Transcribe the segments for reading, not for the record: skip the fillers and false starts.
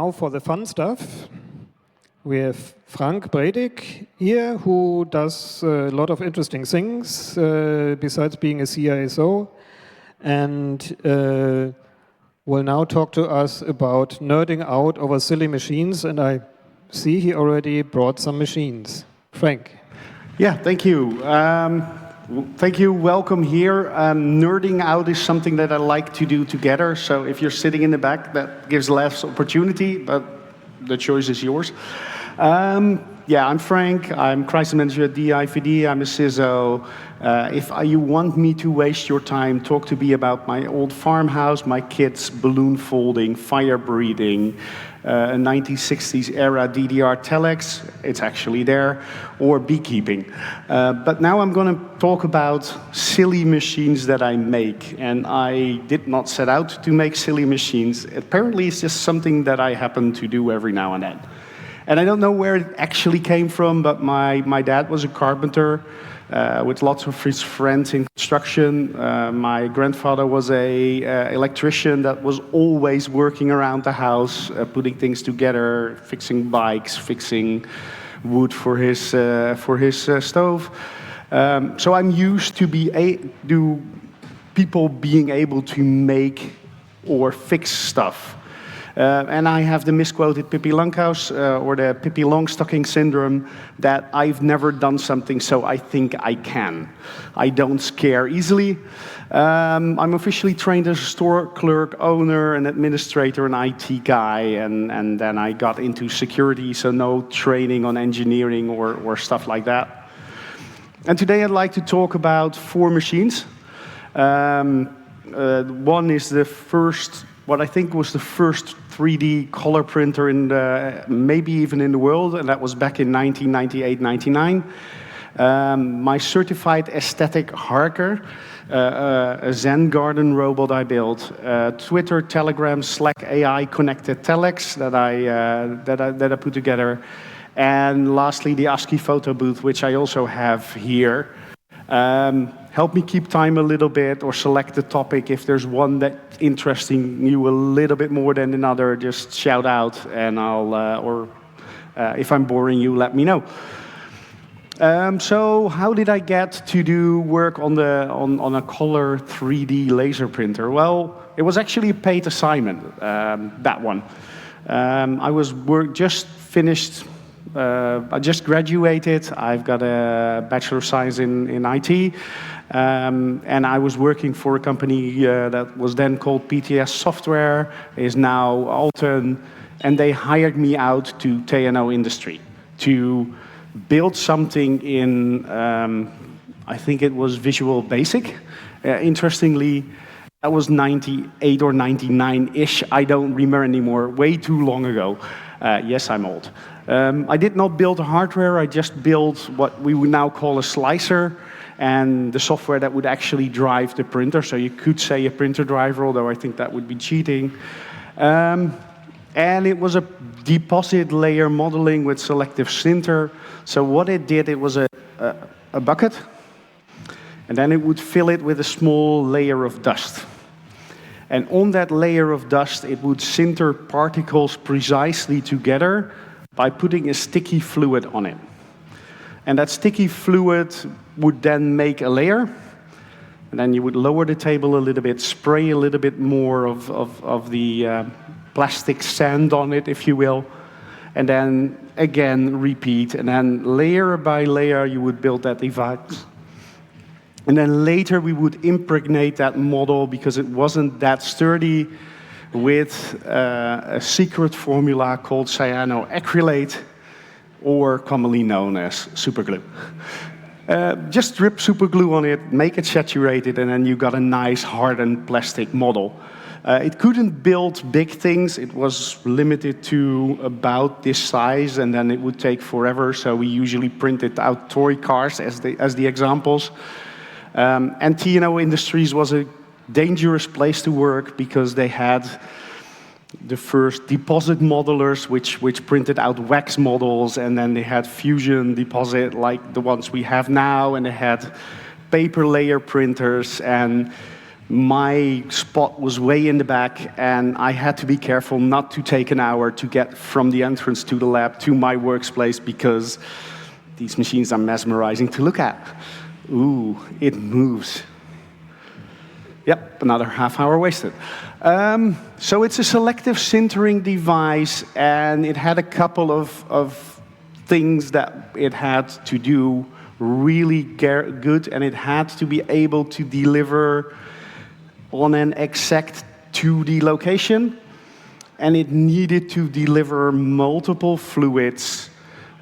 now for the fun stuff. We have Frank Breedijk here, who does a lot of interesting things besides being a CISO, and will now talk to us about nerding out over silly machines. And I see he already brought some machines. Frank. Yeah, thank you. Thank you, welcome here. Nerding out is something that I like to do together. So if you're sitting in the back, that gives less opportunity, but the choice is yours. Yeah, I'm Frank. I'm crisis manager at DIVD. I'm a CISO. If you want me to waste your time, talk to me about my old farmhouse, my kids, balloon folding, fire breeding, a 1960s era DDR telex, it's actually there, or beekeeping. But now I'm going to talk about silly machines that I make. And I did not set out to make silly machines. Apparently, it's just something that I happen to do every now and then. And I don't know where it actually came from, but my dad was a carpenter with lots of his friends in construction. My grandfather was a electrician that was always working around the house, putting things together, fixing bikes, fixing wood for his stove. So I'm used to people being able to make or fix stuff. And I have the misquoted Pippi Langkous, or the Pippi Longstocking syndrome, that I've never done something, so I think I can. I don't scare easily. I'm officially trained as a store clerk, owner, and administrator, an IT guy, and then I got into security, so no training on engineering or stuff like that. And today I'd like to talk about 4 machines. One is the first, what I think was the first 3D color printer in maybe even in the world, and that was back in 1998-99. My certified aesthetic harker, a Zen garden robot I built, Twitter, Telegram, Slack AI connected telex that I put together, and lastly the ASCII photo booth, which I also have here. Help me keep time a little bit, or select the topic. If there's one that's interesting you a little bit more than another, just shout out, and I'll, if I'm boring you, let me know. So how did I get to do work on a color 3D laser printer? Well, it was actually a paid assignment, that one. I just finished. I just graduated. I've got a Bachelor of Science in IT. And I was working for a company that was then called PTS Software, is now Alten, and they hired me out to TNO Industry to build something in, I think it was Visual Basic. Interestingly, that was 98 or 99-ish, I don't remember anymore, way too long ago. Yes, I'm old. I did not build hardware, I just built what we would now call a slicer, and the software that would actually drive the printer. So you could say a printer driver, although I think that would be cheating. And it was a deposit layer modeling with selective sinter. So what it did, it was a bucket, and then it would fill it with a small layer of dust. And on that layer of dust, it would sinter particles precisely together by putting a sticky fluid on it. And that sticky fluid would then make a layer, and then you would lower the table a little bit, spray a little bit more of the plastic sand on it, if you will, and then again repeat, and then layer by layer you would build that device. And then later we would impregnate that model, because it wasn't that sturdy, with a secret formula called cyanoacrylate, or commonly known as superglue. Just drip superglue on it, make it saturated, and then you got a nice hardened plastic model. It couldn't build big things. It was limited to about this size, and then it would take forever. So we usually printed out toy cars as the examples. And TNO Industries was a dangerous place to work, because they had the first deposit modelers, which printed out wax models, and then they had fusion deposit like the ones we have now, and they had paper layer printers, and My spot was way in the back, and I had to be careful not to take an hour to get from the entrance to the lab to my workplace, because these machines are mesmerizing to look at. Ooh, it moves. Yep, another half hour wasted. So it's a selective sintering device, and it had a couple of things that it had to do really good, and it had to be able to deliver on an exact 2D location, and it needed to deliver multiple fluids,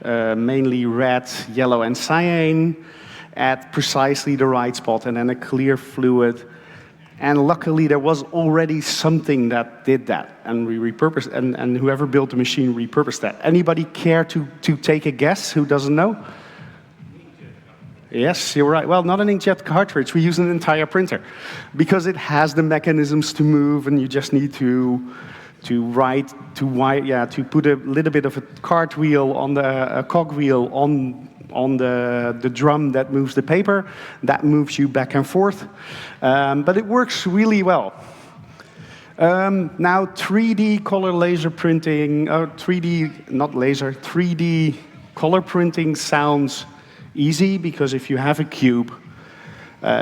mainly red, yellow, and cyan, at precisely the right spot, and then a clear fluid. And luckily, there was already something that did that, and we repurposed, and whoever built the machine repurposed that. Anybody care to take a guess who doesn't know? Yes, you're right. Well, not an inkjet cartridge. We use an entire printer because it has the mechanisms to move, and you just need to put a little bit of a cartwheel on a cogwheel on the drum that moves the paper. That moves you back and forth, but it works really well. Now, 3D color laser printing, 3D color printing sounds easy, because if you have a cube,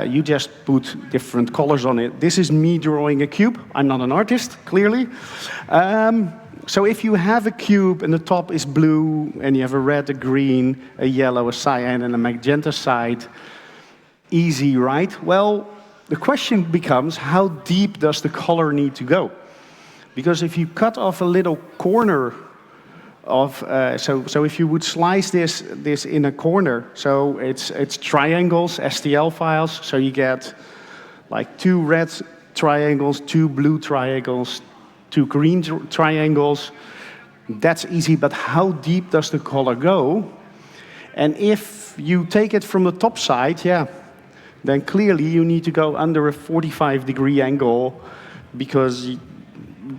you just put different colors on it. This is me drawing a cube. I'm not an artist, clearly. So if you have a cube and the top is blue, and you have a red, a green, a yellow, a cyan, and a magenta side, easy, right? Well, the question becomes, how deep does the color need to go? Because if you cut off a little corner of, so if you would slice this in a corner, so it's triangles, STL files, so you get like 2 red triangles, 2 blue triangles, 2 green triangles. That's easy, but how deep does the color go? And if you take it from the top side, then clearly you need to go under a 45-degree angle, because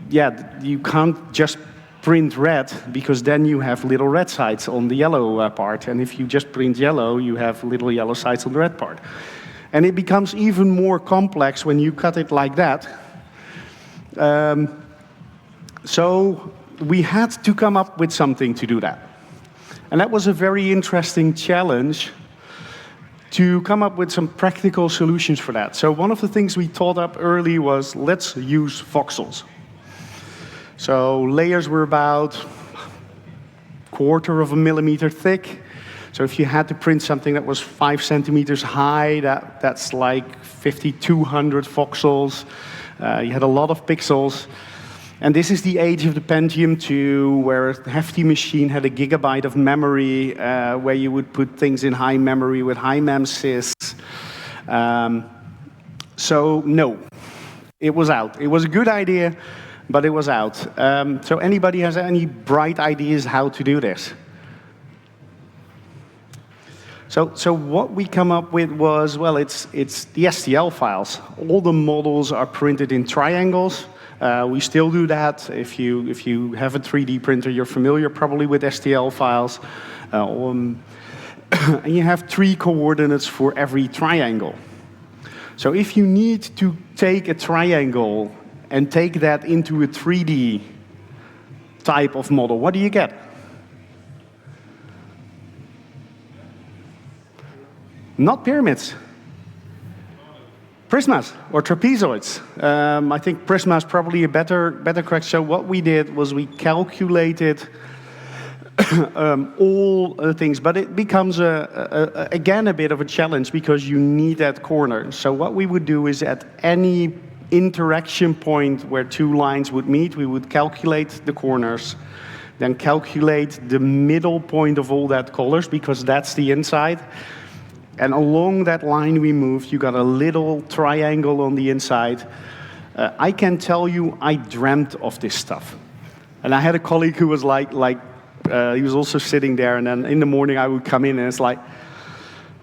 you can't just print red, because then you have little red sides on the yellow part. And if you just print yellow, you have little yellow sides on the red part. And it becomes even more complex when you cut it like that. So we had to come up with something to do that. And that was a very interesting challenge, to come up with some practical solutions for that. So one of the things we thought up early was, let's use voxels. So layers were about 1/4 of a millimeter thick. So if you had to print something that was 5 centimeters high, that's like 5,200 voxels. You had a lot of pixels. And this is the age of the Pentium 2, where a hefty machine had a gigabyte of memory, where you would put things in high memory with high memsys. So no, it was out. It was a good idea, but it was out. So anybody has any bright ideas how to do this? So what we come up with was, well, it's the STL files. All the models are printed in triangles. We still do that. If you have a 3D printer, you're familiar probably with STL files. And you have 3 coordinates for every triangle. So if you need to take a triangle and take that into a 3D type of model, what do you get? Not pyramids. Prismas or trapezoids. I think prisma is probably a better correct. So what we did was we calculated all the things, but it becomes again a bit of a challenge, because you need that corner. So what we would do is, at any interaction point where 2 lines would meet, we would calculate the corners, then calculate the middle point of all that colors, because that's the inside. And along that line we moved, you got a little triangle on the inside. I can tell you, I dreamt of this stuff. And I had a colleague who was he was also sitting there, and then in the morning I would come in, and it's like,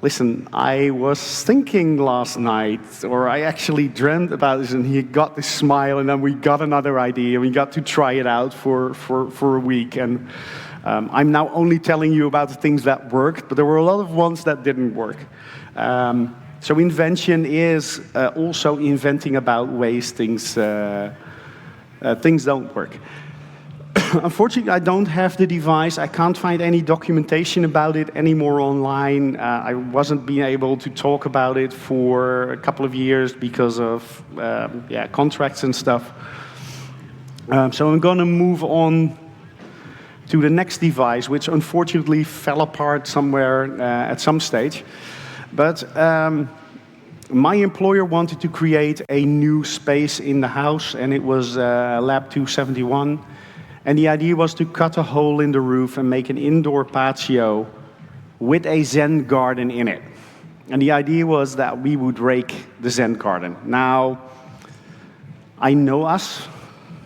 listen, I was thinking last night, or I actually dreamt about this, and he got this smile, and then we got another idea, and we got to try it out for a week. And I'm now only telling you about the things that worked, but there were a lot of ones that didn't work. So invention is also inventing about ways things don't work. Unfortunately, I don't have the device. I can't find any documentation about it anymore online. I wasn't being able to talk about it for a couple of years because of contracts and stuff. So I'm going to move on to the next device, which unfortunately fell apart somewhere at some stage. But my employer wanted to create a new space in the house, and it was Lab 271. And the idea was to cut a hole in the roof and make an indoor patio with a Zen garden in it. And the idea was that we would rake the Zen garden. Now, I know us.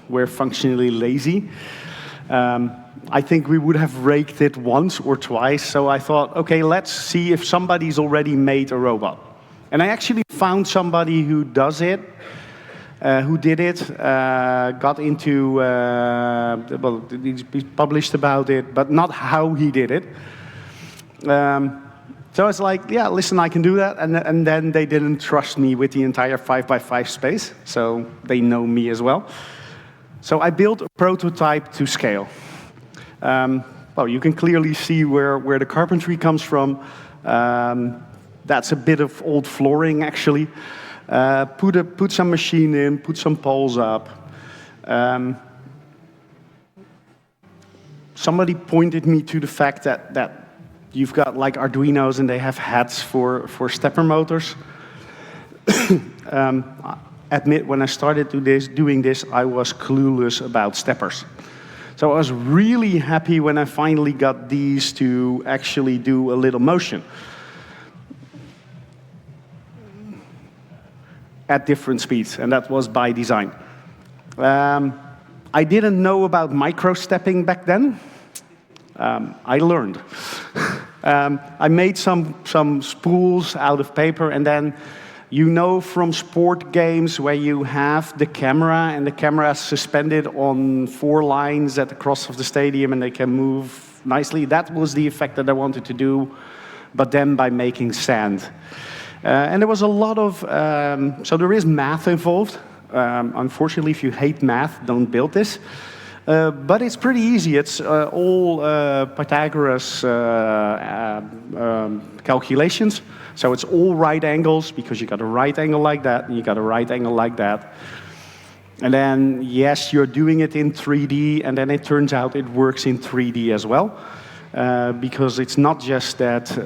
We're functionally lazy. I think we would have raked it once or twice. So I thought, okay, let's see if somebody's already made a robot. And I actually found somebody who does it. Who did it, got into, well, he published about it, but not how he did it. So it's like, yeah, listen, I can do that. And then they didn't trust me with the entire 5x5 space, so they know me as well. So I built a prototype to scale. Well, you can clearly see where the carpentry comes from. That's a bit of old flooring, actually. Put some machine in, put some poles up. Somebody pointed me to the fact that you've got like Arduinos and they have heads for stepper motors. I admit, when I started doing this, I was clueless about steppers. So I was really happy when I finally got these to actually do a little motion at different speeds, and that was by design. I didn't know about micro-stepping back then. I learned. I made some spools out of paper, and then you know from sport games where you have the camera, and the camera is suspended on 4 lines at the cross of the stadium, and they can move nicely. That was the effect that I wanted to do, but then by making sand. And there was a lot of, so there is math involved. Unfortunately, if you hate math, don't build this. But it's pretty easy. It's all Pythagoras calculations. So it's all right angles, because you got a right angle like that, and you got a right angle like that. And then, yes, you're doing it in 3D, and then it turns out it works in 3D as well. Because it's not just that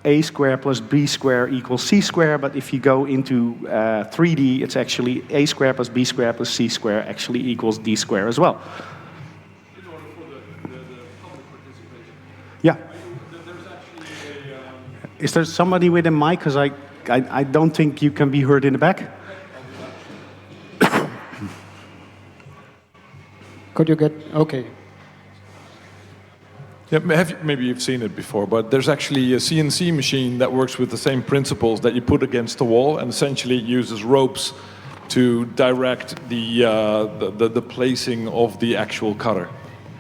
a squared plus b squared equals c squared, but if you go into 3D, it's actually a squared plus b squared plus c squared actually equals d squared as well. In order for the public participation. Yeah. There's actually a... Is there somebody with a mic? Because I don't think you can be heard in the back. Could you get, okay. Yeah, maybe you've seen it before, but there's actually a CNC machine that works with the same principles that you put against the wall, and essentially it uses ropes to direct the placing of the actual cutter.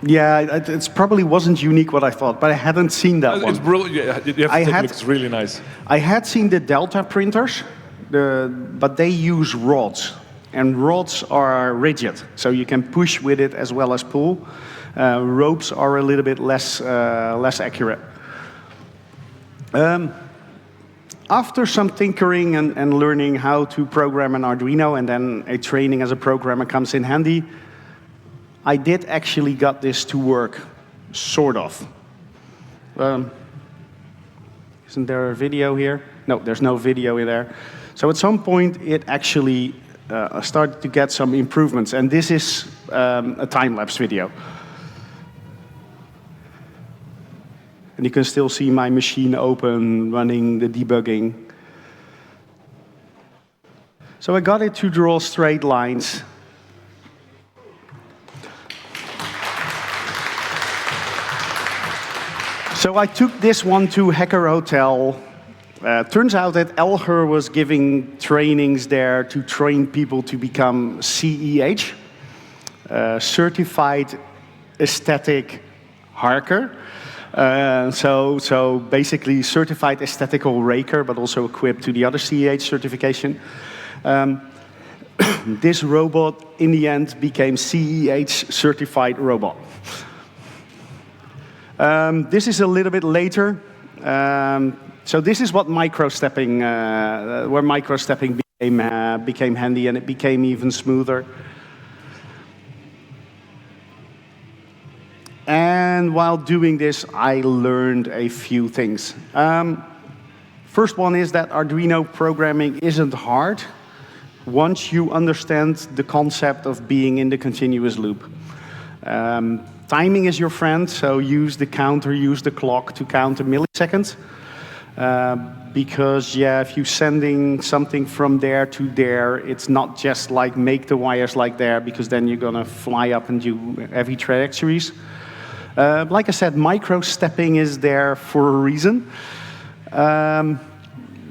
Yeah, it probably wasn't unique what I thought, but I hadn't seen that one. It's brilliant. Yeah, you have to take a look. It's really nice. I had seen the Delta printers, but they use rods, and rods are rigid, so you can push with it as well as pull. Ropes are a little bit less accurate. After some tinkering and learning how to program an Arduino, and then a training as a programmer comes in handy, I did actually got this to work, sort of. Isn't there a video here? No, there's no video in there. So at some point, it actually started to get some improvements, and this is a time-lapse video. And you can still see my machine open, running the debugging. So I got it to draw straight lines. So I took this one to Hacker Hotel. Turns out that Elger was giving trainings there to train people to become CEH, Certified Aesthetic Harker. So basically certified aesthetical raker, but also equipped to the other CEH certification. This robot, in the end, became CEH certified robot. This is a little bit later. So this is what micro-stepping, where micro-stepping became handy, and it became even smoother. And while doing this, I learned a few things. First one is that Arduino programming isn't hard once you understand the concept of being in the continuous loop. Timing is your friend, so use the counter, use the clock to count the milliseconds. Because, yeah, if you're sending something from there to there, it's not just like make the wires like there, because then you're going to fly up and do heavy trajectories. Like I said, micro-stepping is there for a reason.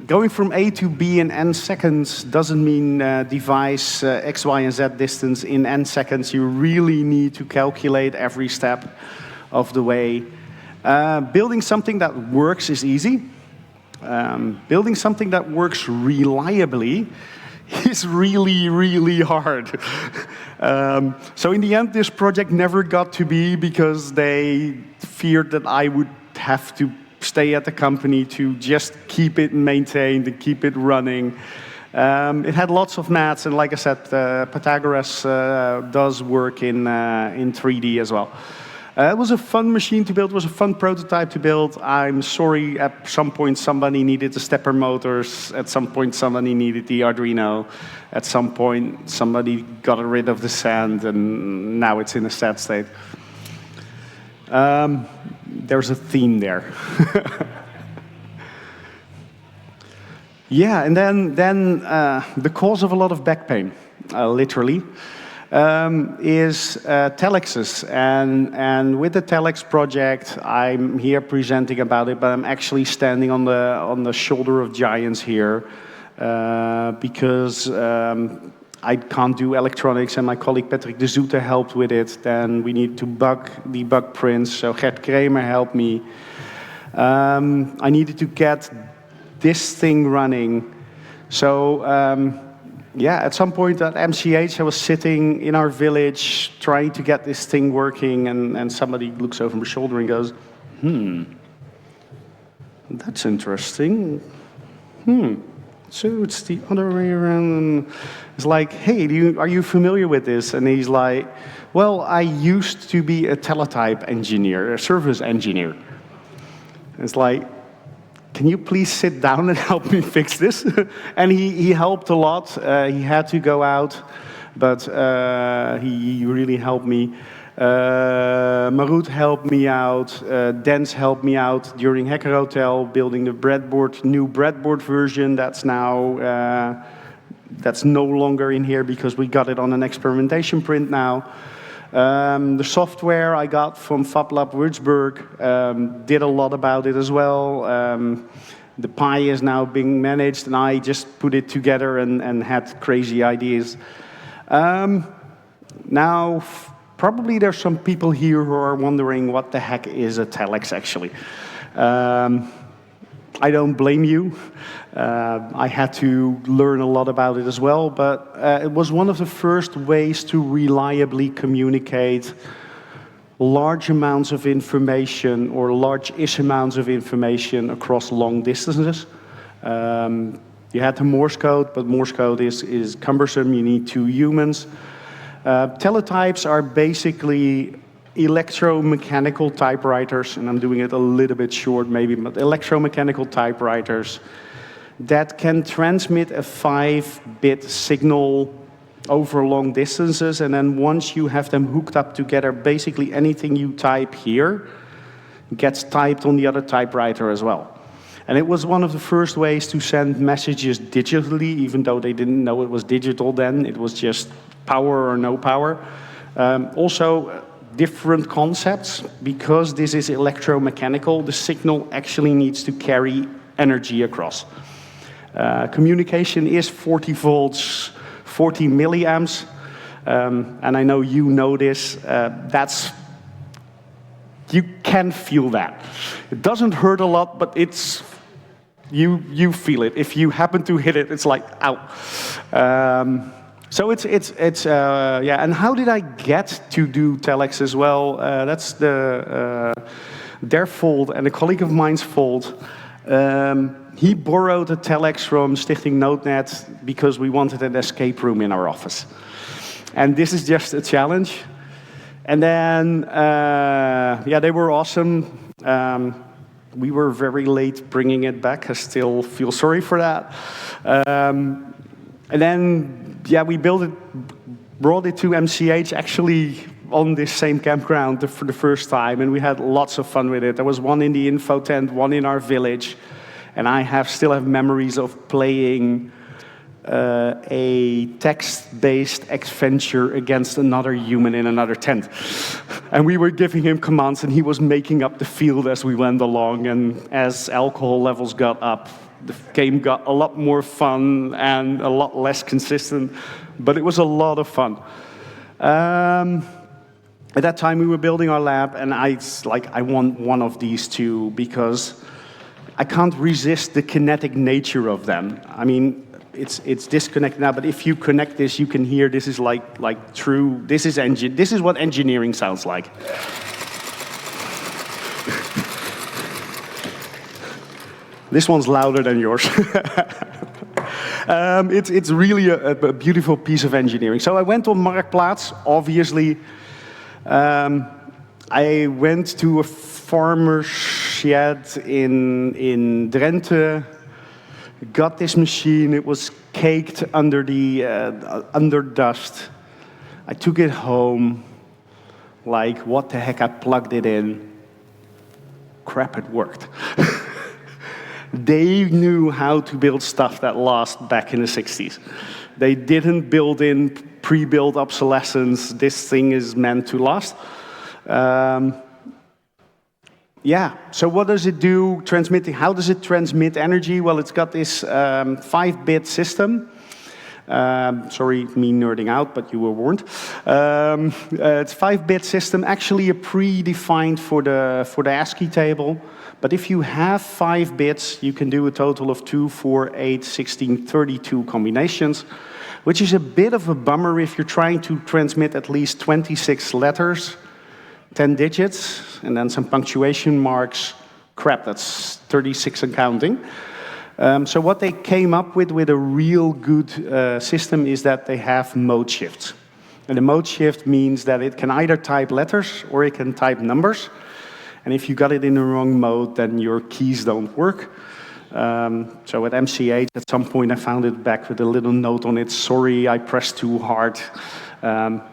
Going from A to B in n seconds doesn't mean device X, Y, and Z distance in n seconds. You really need to calculate every step of the way. Building something that works is easy. Building something that works reliably is really, really hard. So in the end, this project never got to be because they feared that I would have to stay at the company to just keep it maintained and keep it running. It had lots of maths, and like I said, Pythagoras does work in 3D as well. It was a fun machine to build, it was a fun prototype to build. I'm sorry, at some point somebody needed the stepper motors, at some point somebody needed the Arduino, at some point somebody got rid of the sand, and now it's in a sad state. There's a theme there. Yeah, and then the cause of a lot of back pain, literally, is telexes. And with the telex project, I'm here presenting about it, but I'm actually standing on the shoulder of giants here because I can't do electronics, and my colleague Patrick de Zoete helped with it. Then we need to debug prints, so Gert Kramer helped me. I needed to get this thing running. So yeah, at some point at MCH, I was sitting in our village trying to get this thing working, and somebody looks over my shoulder and goes, that's interesting. So it's the other way around. And it's like, hey, are you familiar with this? And he's like, well, I used to be a teletype engineer, a service engineer. It's like, can you please sit down and help me fix this? And he helped a lot. He had to go out, but he really helped me. Marut helped me out. Dens helped me out during Hacker Hotel, building the breadboard, new breadboard version. That's now that's no longer in here because we got it on an experimentation print now. The software I got from FabLab Würzburg did a lot about it as well. The Pi is now being managed, and I just put it together and had crazy ideas. Now, probably there's some people here who are wondering what the heck is a telex actually. I don't blame you. I had to learn a lot about it as well, but it was one of the first ways to reliably communicate large amounts of information or large-ish amounts of information across long distances. You had the Morse code, but Morse code is cumbersome. You need 2 humans. Teletypes are basically electromechanical typewriters, and I'm doing it a little bit short maybe, but electromechanical typewriters that can transmit a 5-bit signal over long distances, and then once you have them hooked up together, basically anything you type here gets typed on the other typewriter as well. And it was one of the first ways to send messages digitally, even though they didn't know it was digital then. It was just power or no power. Also, different concepts. Because this is electromechanical, the signal actually needs to carry energy across. Communication is 40 volts, 40 milliamps. And I know you know this. That's you can feel that. It doesn't hurt a lot, but it's you feel it. If you happen to hit it, it's like ow. So it's yeah. And how did I get to do telex as well? That's their fault and a colleague of mine's fault. He borrowed a telex from Stichting Noodnet because we wanted an escape room in our office. And this is just a challenge. And then, yeah, they were awesome. We were very late bringing it back. I still feel sorry for that. And then, yeah, we brought it to MCH actually on this same campground for the first time, and we had lots of fun with it. There was one in the info tent, one in our village, and I still have memories of playing a text-based adventure against another human in another tent. And we were giving him commands, and he was making up the field as we went along. And as alcohol levels got up, the game got a lot more fun and a lot less consistent, but it was a lot of fun. At that time, we were building our lab, and I want one of these two because I can't resist the kinetic nature of them. I mean, it's disconnected now, but if you connect this, you can hear this is like true. This is what engineering sounds like. This one's louder than yours. It's really a beautiful piece of engineering. So I went on Marktplaats, obviously. I went to a farmer's shed in Drenthe, got this machine. It was caked under under dust. I took it home. Like, what the heck? I plugged it in. Crap, it worked. They knew how to build stuff that lasts back in the 60s. They didn't build in pre-built obsolescence. This thing is meant to last. Yeah, so what does it do transmitting? How does it transmit energy? Well, it's got this 5-bit system. Sorry, me nerding out, but you were warned. It's 5-bit system, actually a predefined for the ASCII table. But if you have 5 bits, you can do a total of 2, 4, 8, 16, 32 combinations, which is a bit of a bummer if you're trying to transmit at least 26 letters, 10 digits, and then some punctuation marks. Crap, that's 36 and counting. So what they came up with a real good system is that they have mode shifts. And the mode shift means that it can either type letters or it can type numbers. And if you got it in the wrong mode, then your keys don't work. So at MCH, at some point, I found it back with a little note on it. Sorry, I pressed too hard.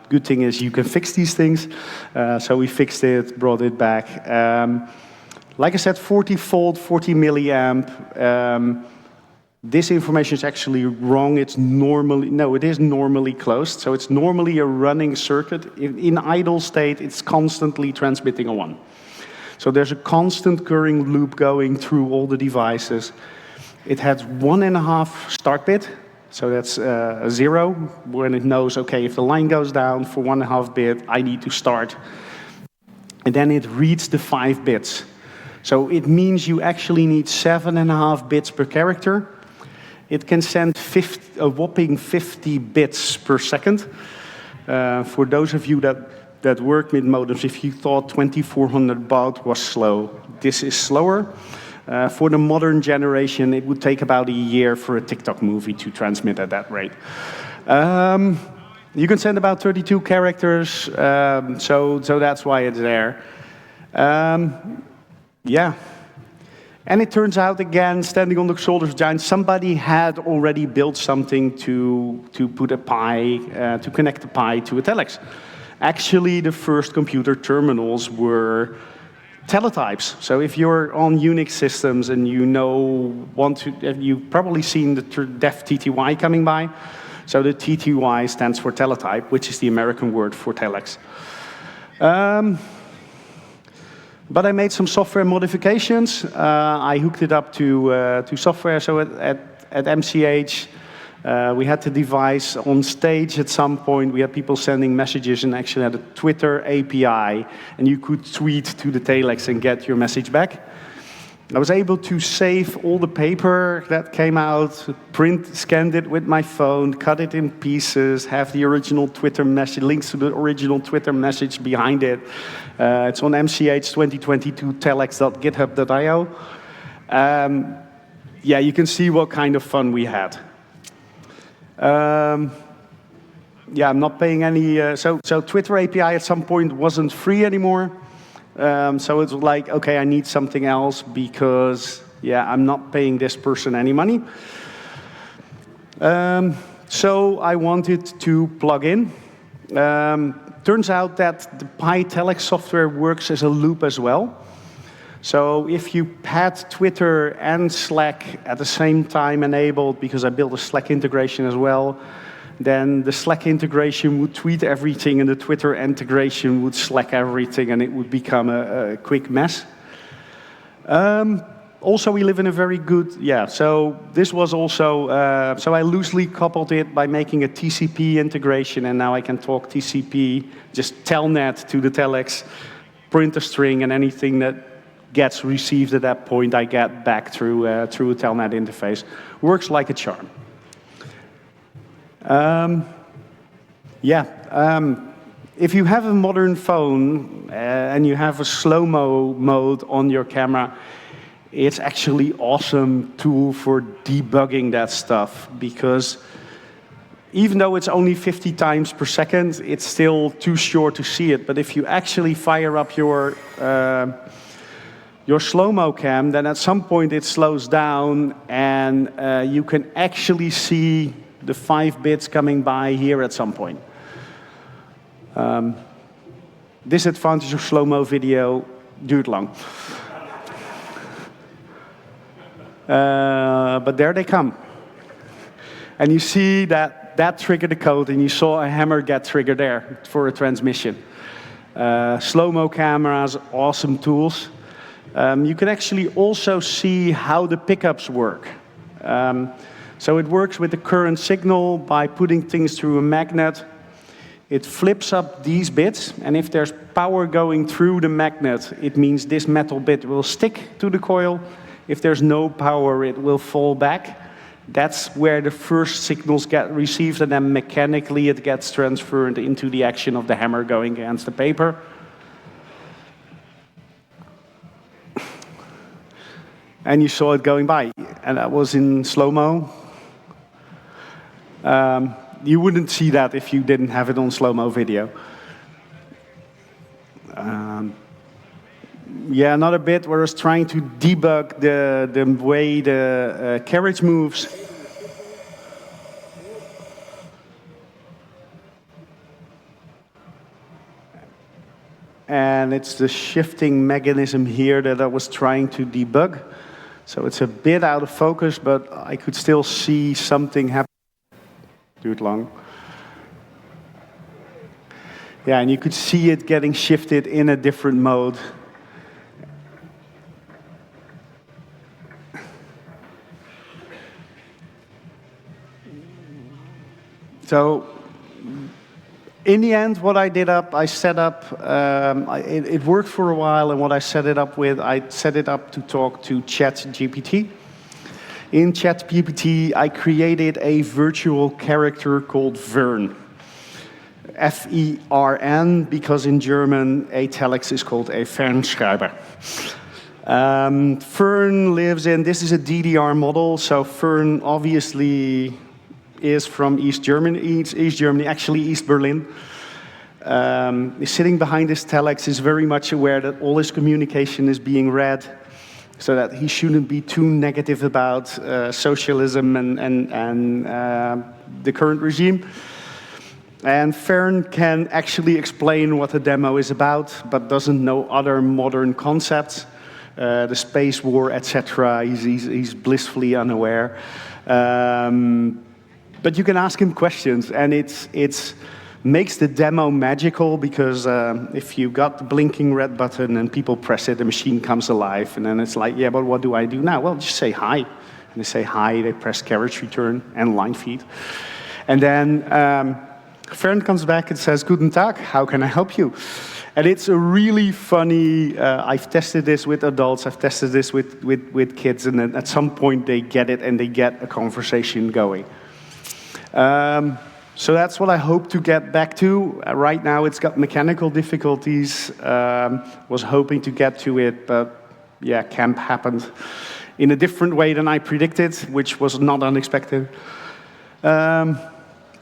Good thing is you can fix these things. So we fixed it, brought it back. Like I said, 40 volt, 40 milliamp. This information is actually wrong. It is normally closed. So it's normally a running circuit. In idle state, it's constantly transmitting a 1. So there's a constant current loop going through all the devices. It has 1.5 start bit, so that's a 0, when it knows, okay, if the line goes down for 1.5 bit, I need to start. And then it reads the 5 bits. So it means you actually need 7.5 bits per character. It can send a whopping 50 bits per second. For those of you that work with modems, if you thought 2400 baud was slow, this is slower. For the modern generation, it would take about a year for a TikTok movie to transmit at that rate. You can send about 32 characters, so that's why it's there. Yeah. And it turns out, again, standing on the shoulders of giants, somebody had already built something to put a Pi, to connect the Pi to a telex. Actually, the first computer terminals were teletypes. So if you're on Unix systems and you've probably seen the def TTY coming by. So the TTY stands for teletype, which is the American word for telex. But I made some software modifications. I hooked it up to software. So at MCH, We had the device on stage at some point. We had people sending messages and actually had a Twitter API, and you could tweet to the telex and get your message back. I was able to save all the paper that came out, scanned it with my phone, cut it in pieces, have the original Twitter message, links to the original Twitter message behind it. It's on MCH 2022 telex.github.io. Yeah, you can see what kind of fun we had. Yeah, I'm not paying any, so Twitter API at some point wasn't free anymore. So it's like, okay, I need something else because, yeah, I'm not paying this person any money. So I wanted to plug in. Turns out that the PyTelex software works as a loop as well. So if you had Twitter and Slack at the same time enabled, because I built a Slack integration as well, then the Slack integration would tweet everything and the Twitter integration would Slack everything and it would become a quick mess. Also, we live in a very good, yeah, so this was also, so I loosely coupled it by making a TCP integration, and now I can talk TCP, just telnet to the telex, print a string, and anything that gets received at that point, I get back through a telnet interface. Works like a charm. If you have a modern phone and you have a slow-mo mode on your camera, it's actually awesome tool for debugging that stuff, because even though it's only 50 times per second, it's still too short to see it. But if you actually fire up your slow-mo cam, then at some point it slows down and you can actually see the 5 bits coming by here at some point. Disadvantage of slow-mo video, duurt lang. But there they come. And you see that triggered the code, and you saw a hammer get triggered there for a transmission. Slow-mo cameras, awesome tools. You can actually also see how the pickups work. So it works with the current signal by putting things through a magnet. It flips up these bits, and if there's power going through the magnet, it means this metal bit will stick to the coil. If there's no power, it will fall back. That's where the first signals get received, and then mechanically it gets transferred into the action of the hammer going against the paper. And you saw it going by, and that was in slow-mo. You wouldn't see that if you didn't have it on slow-mo video. Yeah, another bit where I was trying to debug the way the carriage moves. And it's the shifting mechanism here that I was trying to debug. So it's a bit out of focus, but I could still see something happen. Duurt lang. Yeah, and you could see it getting shifted in a different mode. So, in the end, what I did I set up, it worked for a while, and what I set it up with, I set it up to talk to ChatGPT. In ChatGPT, I created a virtual character called Fern. F-E-R-N, because in German, a telex is called a Fernschreiber. Fern lives in, this is a DDR model, so Fern obviously is from East Germany, actually East Berlin. He's sitting behind this telex, is very much aware that all his communication is being read, so that he shouldn't be too negative about socialism and the current regime. And Fern can actually explain what the demo is about, but doesn't know other modern concepts, the space war, etc. He's blissfully unaware. But you can ask him questions, and it's makes the demo magical, because if you got the blinking red button and people press it, the machine comes alive, and then it's like, yeah, but what do I do now? Well, just say hi, they say hi, they press carriage return and line feed. And then Fern comes back and says, Guten Tag, how can I help you? And it's a really funny, I've tested this with adults, I've tested this with kids, and then at some point they get it and they get a conversation going. So that's what I hope to get back to. Right now it's got mechanical difficulties. Was hoping to get to it, but yeah, camp happened in a different way than I predicted, which was not unexpected.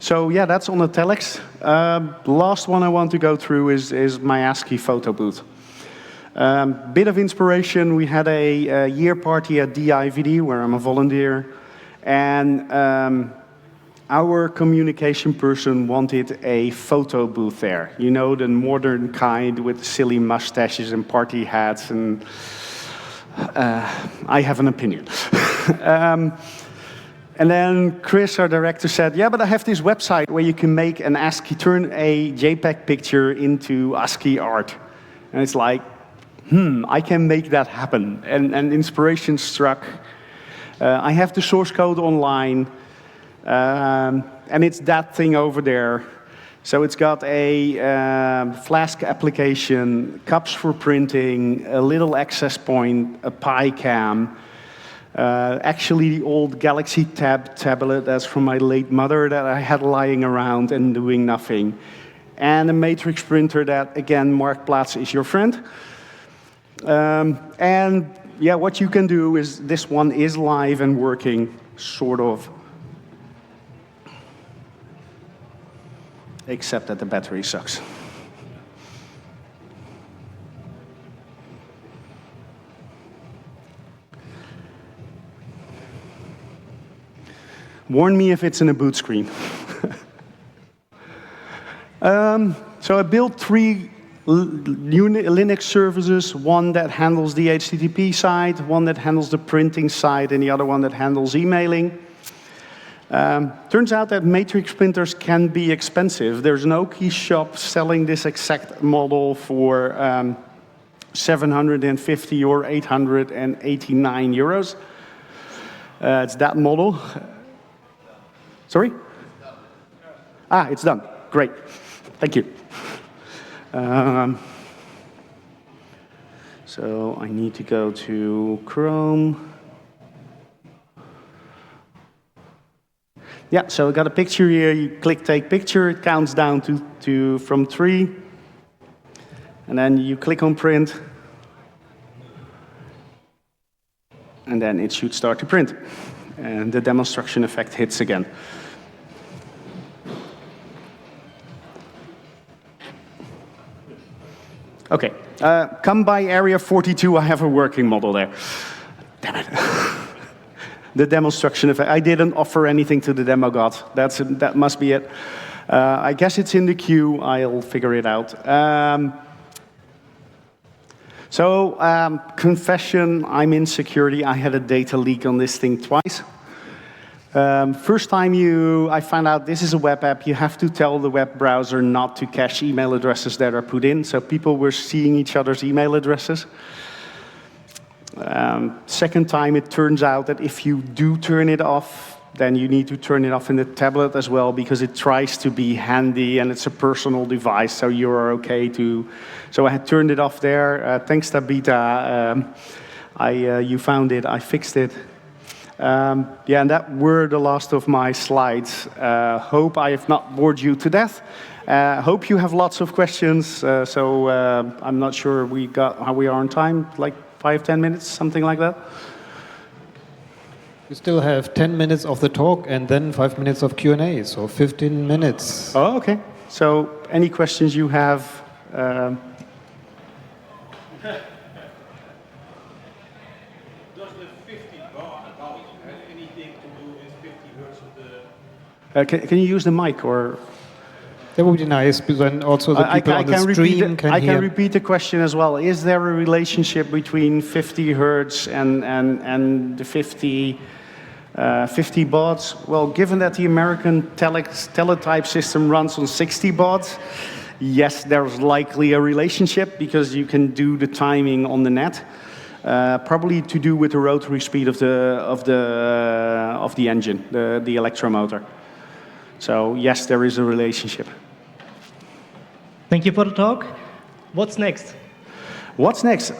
So yeah, that's on the telex. The last one I want to go through is my ASCII photo booth. Bit of inspiration, we had a year party at DIVD, where I'm a volunteer, and our communication person wanted a photo booth there. You know, the modern kind with silly mustaches and party hats, and I have an opinion. And then Chris, our director, said, yeah, but I have this website where you can make an ASCII, turn a JPEG picture into ASCII art. And it's like, I can make that happen. And inspiration struck. I have the source code online, and it's that thing over there. So it's got a Flask application, cups for printing, a little access point, a PyCam, actually the old Galaxy Tab tablet that's from my late mother that I had lying around and doing nothing. And a matrix printer that, again, Mark Plaats is your friend. And yeah, what you can do is, this one is live and working, sort of. Except that the battery sucks. Warn me if it's in a boot screen. So I built 3 Linux services, one that handles the HTTP side, one that handles the printing side, and the other one that handles emailing. Turns out that matrix printers can be expensive. There's an Oki shop selling this exact model for 750 or 889 euros. It's that model. Sorry? It's done. Great. Thank you. So I need to go to Chrome. Yeah, so I got a picture here. You click take picture. It counts down from 3. And then you click on print. And then it should start to print. And the demonstration effect hits again. Okay, come by area 42, I have a working model there. Damn it. The demonstration effect, I didn't offer anything to the demo god. That must be it. I guess it's in the queue, I'll figure it out. Confession, I'm in security. I had a data leak on this thing twice. First time I found out this is a web app, you have to tell the web browser not to cache email addresses that are put in. So people were seeing each other's email addresses. Second time, it turns out that if you do turn it off, then you need to turn it off in the tablet as well, because it tries to be handy and it's a personal device, so you're okay to. So I had turned it off there. Thanks, Tabita. You found it, I fixed it. Yeah, and that were the last of my slides. Hope I have not bored you to death. Hope you have lots of questions. I'm not sure how we are on time, like 5-10 minutes, something like that. You still have 10 minutes of the talk and then 5 minutes of Q&A, so 15 minutes. Oh, okay. So any questions you have? Can you use the mic, or? That would be nice, because then also the people on the stream can hear. I can repeat the question as well. Is there a relationship between 50 hertz and the 50 baud? Well, given that the American teletype system runs on 60 baud, yes, there's likely a relationship, because you can do the timing on the net. probably to do with the rotary speed of the engine, the electromotor. So yes, there is a relationship. Thank you for the talk. What's next? What's next?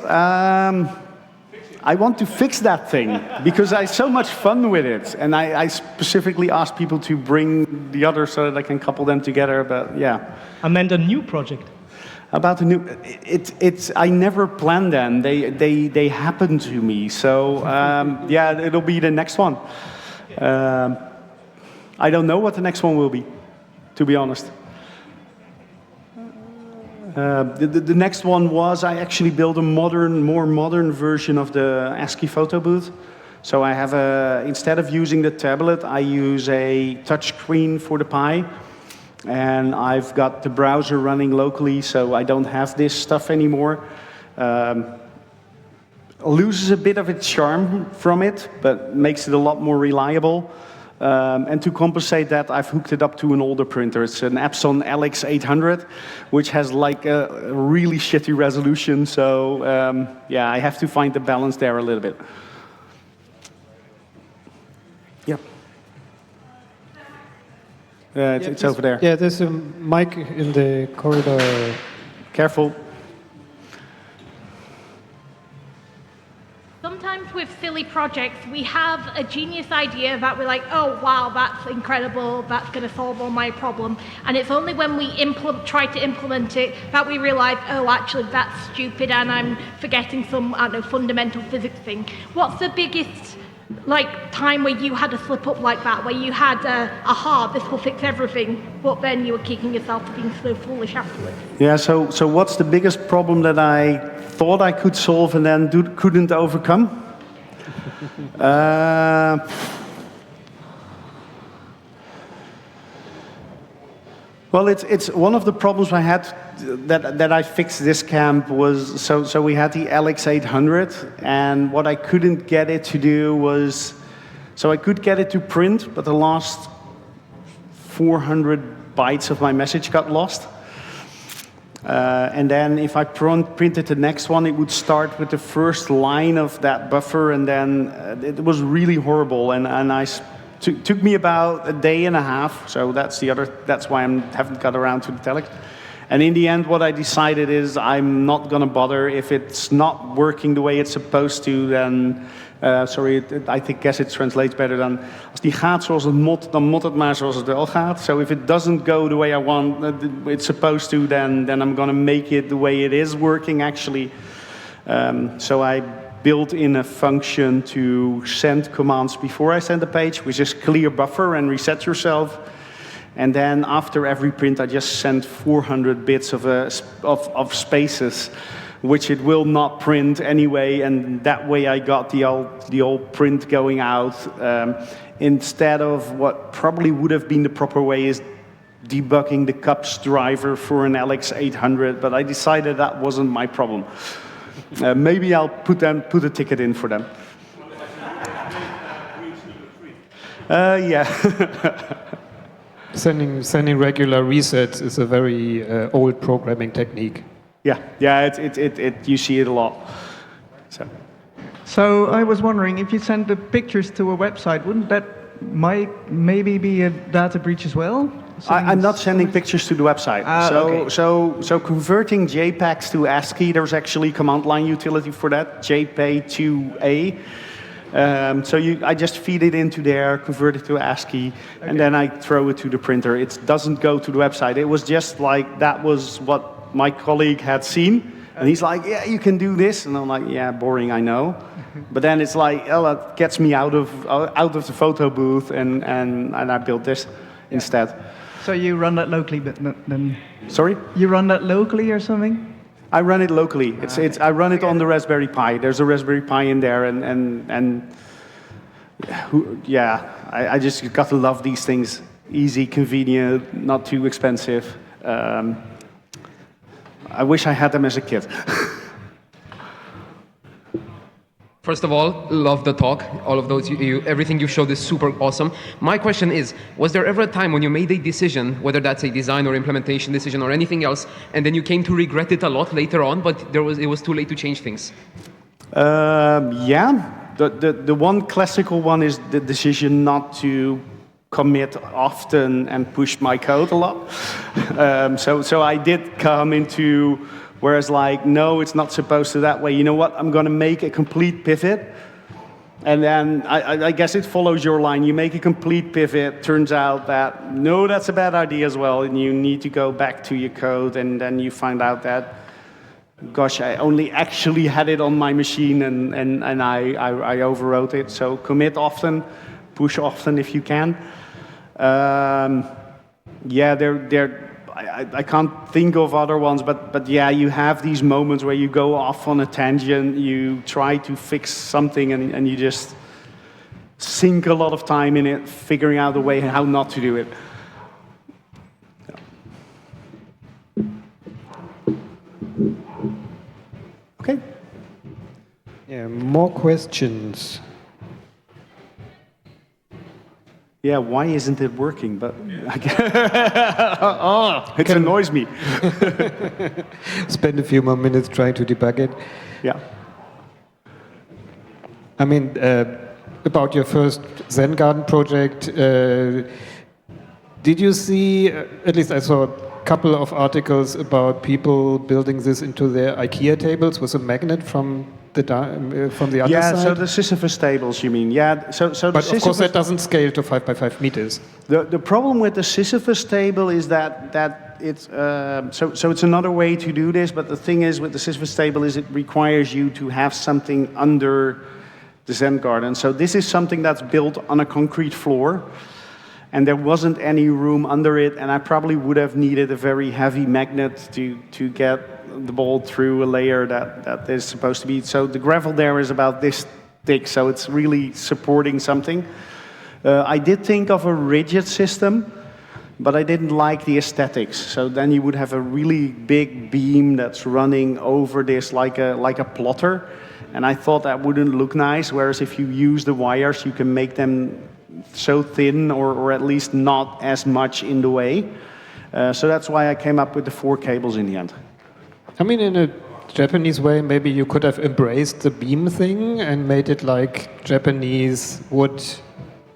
I want to fix that thing because I had so much fun with it, and I specifically asked people to bring the others so that I can couple them together. But yeah, I meant a new project. about the new, I never planned them. They happen to me. So yeah, it'll be the next one. I don't know what the next one will be, to be honest. The next one was I actually built a more modern version of the ASCII photo booth. So I have instead of using the tablet, I use a touch screen for the Pi. And I've got the browser running locally, so I don't have this stuff anymore. Loses a bit of its charm from it, but makes it a lot more reliable. And to compensate that, I've hooked it up to an older printer. It's an Epson LX800, which has like a really shitty resolution. So yeah, I have to find the balance there a little bit. Yeah. It's over there. Yeah, there's a mic in the corridor. Careful. Sometimes with silly projects, we have a genius idea that we're like, oh, wow, that's incredible, that's going to solve all my problem. And it's only when we try to implement it that we realize, oh, actually, that's stupid and I'm forgetting some, I don't know, fundamental physics thing. What's the biggest time where you had a slip up like that, where you had aha, this will fix everything, but then you were kicking yourself for being so foolish afterwards? Yeah, so what's the biggest problem that I thought I could solve and then couldn't overcome? Well, it's one of the problems I had that I fixed this camp was, so we had the LX800, and what I couldn't get it to do was, so I could get it to print, but the last 400 bytes of my message got lost. And then if I printed the next one, it would start with the first line of that buffer, and then it was really horrible, and took me about a day and a half, so that's why I haven't got around to the telex. And in the end, what I decided is I'm not going to bother. If it's not working the way it's supposed to, then, I guess it translates better than, als die gaat zoals het moet, dan moet het maar zoals het wel gaat. So if it doesn't go the way I want, it's supposed to, then I'm going to make it the way it is working, actually. So I built in a function to send commands before I send a page, which is clear buffer and reset yourself. And then after every print, I just sent 400 bits of spaces, which it will not print anyway. And that way I got the old print going out. Instead of what probably would have been the proper way is debugging the CUPS driver for an LX800, but I decided that wasn't my problem. Maybe I'll put a ticket in for them. Yeah. Sending regular resets is a very old programming technique. Yeah. You see it a lot. So I was wondering, if you send the pictures to a website, wouldn't that maybe be a data breach as well? I'm not sending pictures to the website. Okay. So converting JPEGs to ASCII, there's actually a command line utility for that, JPEG2A. I just feed it into there, convert it to ASCII, and then I throw it to the printer. It doesn't go to the website. It was just like, that was what my colleague had seen. And he's like, yeah, you can do this. And I'm like, yeah, boring, I know. But then it's like, oh, that gets me out of the photo booth, and I built this instead. So you run that locally, but then... Sorry? You run that locally or something? I run it locally. I run it on the Raspberry Pi. There's a Raspberry Pi in there, I just got to love these things. Easy, convenient, not too expensive. I wish I had them as a kid. First of all, love the talk. All of those, everything you showed is super awesome. My question is, was there ever a time when you made a decision, whether that's a design or implementation decision or anything else, and then you came to regret it a lot later on, but it was too late to change things? Yeah, the one classical one is the decision not to commit often and push my code a lot. So I did come into, whereas like, no, it's not supposed to that way. You know what, I'm going to make a complete pivot. And then I guess it follows your line. You make a complete pivot, turns out that, no, that's a bad idea as well, and you need to go back to your code, and then you find out that, gosh, I only actually had it on my machine, and I overwrote it. So commit often, push often if you can. Yeah, I can't think of other ones, but yeah, you have these moments where you go off on a tangent, you try to fix something, and you just sink a lot of time in it, figuring out a way how not to do it. Okay. Yeah, more questions. Yeah, why isn't it working? But it annoys me. Spend a few more minutes trying to debug it. Yeah. I mean, about your first Zen Garden project, did you see, at least I saw a couple of articles about people building this into their IKEA tables with a magnet from the other side? Yeah, so the Sisyphus tables, you mean? Yeah, so the but Sisyphus, of course that doesn't scale to 5 by 5 meters. The problem with the Sisyphus table is that it's so it's another way to do this. But the thing is with the Sisyphus table is it requires you to have something under the Zen garden. So this is something that's built on a concrete floor, and there wasn't any room under it. And I probably would have needed a very heavy magnet to get the ball through a layer that is supposed to be. So the gravel there is about this thick, so it's really supporting something. I did think of a rigid system, but I didn't like the aesthetics. So then you would have a really big beam that's running over this like a plotter, and I thought that wouldn't look nice. Whereas if you use the wires, you can make them so thin, or at least not as much in the way. So that's why I came up with the 4 cables in the end. I mean, in a Japanese way, maybe you could have embraced the beam thing and made it like Japanese wood,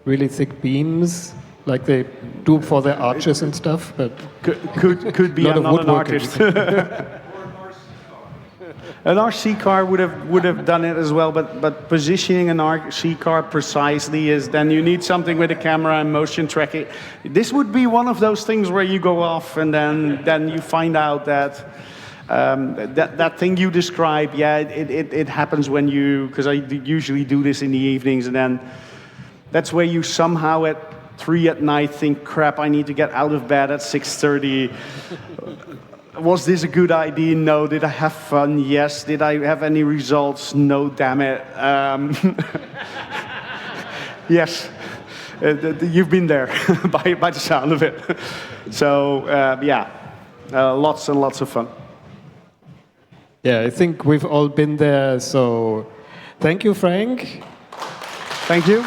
really thick beams, like they do for their arches and stuff. But could be. I'm not an artist. An RC car would have done it as well, but positioning an RC car precisely is then you need something with a camera and motion tracking. This would be one of those things where you go off and then you find out that. That thing you describe, yeah, it happens when you, because I usually do this in the evenings, and then that's where you somehow at 3 at night think, crap, I need to get out of bed at 6:30. Was this a good idea? No. Did I have fun? Yes. Did I have any results? No, damn it. Yes. You've been there by the sound of it. So, yeah, lots and lots of fun. yeah, I think we've all been there. So thank you, Frank. Thank you.